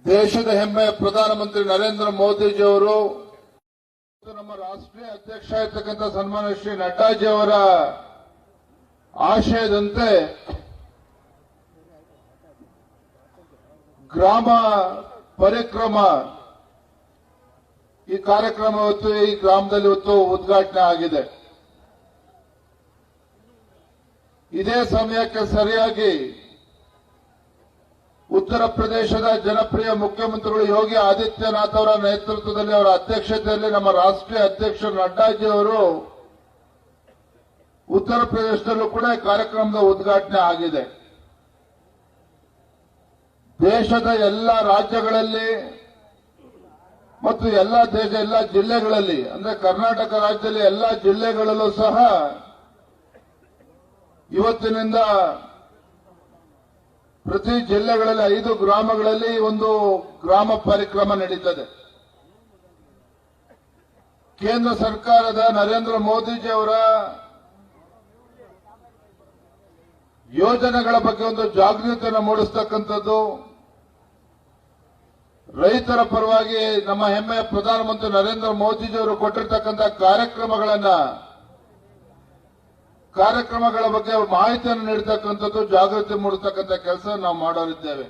ದೇಶದ ಹೆಮ್ಮೆಯ ಪ್ರಧಾನಮಂತ್ರಿ ನರೇಂದ್ರ ಮೋದಿಜಿಯವರು ನಮ್ಮ ರಾಷ್ಟ್ರೀಯ ಅಧ್ಯಕ್ಷ ಇರತಕ್ಕಂಥ ಸನ್ಮಾನ್ಯ ಶ್ರೀ ನಡ್ಡಾಜಿ ಅವರ ಆಶಯದಂತೆ ಗ್ರಾಮ ಪರಿಕ್ರಮ ಈ ಕಾರ್ಯಕ್ರಮ ಇವತ್ತು ಈ ಗ್ರಾಮದಲ್ಲಿ ಇವತ್ತು ಉದ್ಘಾಟನೆ ಆಗಿದೆ. ಇದೇ ಸಮಯಕ್ಕೆ ಸರಿಯಾಗಿ ಉತ್ತರ ಪ್ರದೇಶದ ಜನಪ್ರಿಯ ಮುಖ್ಯಮಂತ್ರಿಗಳು ಯೋಗಿ ಆದಿತ್ಯನಾಥ್ ಅವರ ನೇತೃತ್ವದಲ್ಲಿ ಅವರ ಅಧ್ಯಕ್ಷತೆಯಲ್ಲಿ ನಮ್ಮ ರಾಷ್ಟ್ರೀಯ ಅಧ್ಯಕ್ಷರು ನಡ್ಡಾಜಿ ಅವರು ಉತ್ತರ ಪ್ರದೇಶದಲ್ಲೂ ಕೂಡ ಈ ಕಾರ್ಯಕ್ರಮದ ಉದ್ಘಾಟನೆ ಆಗಿದೆ. ದೇಶದ ಎಲ್ಲ ರಾಜ್ಯಗಳಲ್ಲಿ ಮತ್ತು ಎಲ್ಲ ಜಿಲ್ಲೆಗಳಲ್ಲಿ ಅಂದ್ರೆ ಕರ್ನಾಟಕ ರಾಜ್ಯದಲ್ಲಿ ಎಲ್ಲ ಜಿಲ್ಲೆಗಳಲ್ಲೂ ಸಹ ಇವತ್ತಿನಿಂದ ಪ್ರತಿ ಜಿಲ್ಲೆಗಳಲ್ಲಿ 5 ಗ್ರಾಮಗಳಲ್ಲಿ ಒಂದು ಗ್ರಾಮ ಪರಿಕ್ರಮ ನಡೀತದೆ. ಕೇಂದ್ರ ಸರ್ಕಾರದ ನರೇಂದ್ರ ಮೋದಿಜಿ ಅವರ ಯೋಜನೆಗಳ ಬಗ್ಗೆ ಒಂದು ಜಾಗೃತಿಯನ್ನು ಮೂಡಿಸತಕ್ಕಂಥದ್ದು, ರೈತರ ಪರವಾಗಿ ನಮ್ಮ ಹೆಮ್ಮೆಯ ಪ್ರಧಾನಮಂತ್ರಿ ನರೇಂದ್ರ ಮೋದಿಜಿ ಅವರು ಕೊಟ್ಟಿರ್ತಕ್ಕಂಥ ಕಾರ್ಯಕ್ರಮಗಳ ಬಗ್ಗೆ ಮಾಹಿತಿಯನ್ನು ನೀಡತಕ್ಕಂಥದ್ದು, ಜಾಗೃತಿ ಮೂಡಿಸತಕ್ಕಂಥ ಕೆಲಸ ನಾವು ಮಾಡೋರಿದ್ದೇವೆ.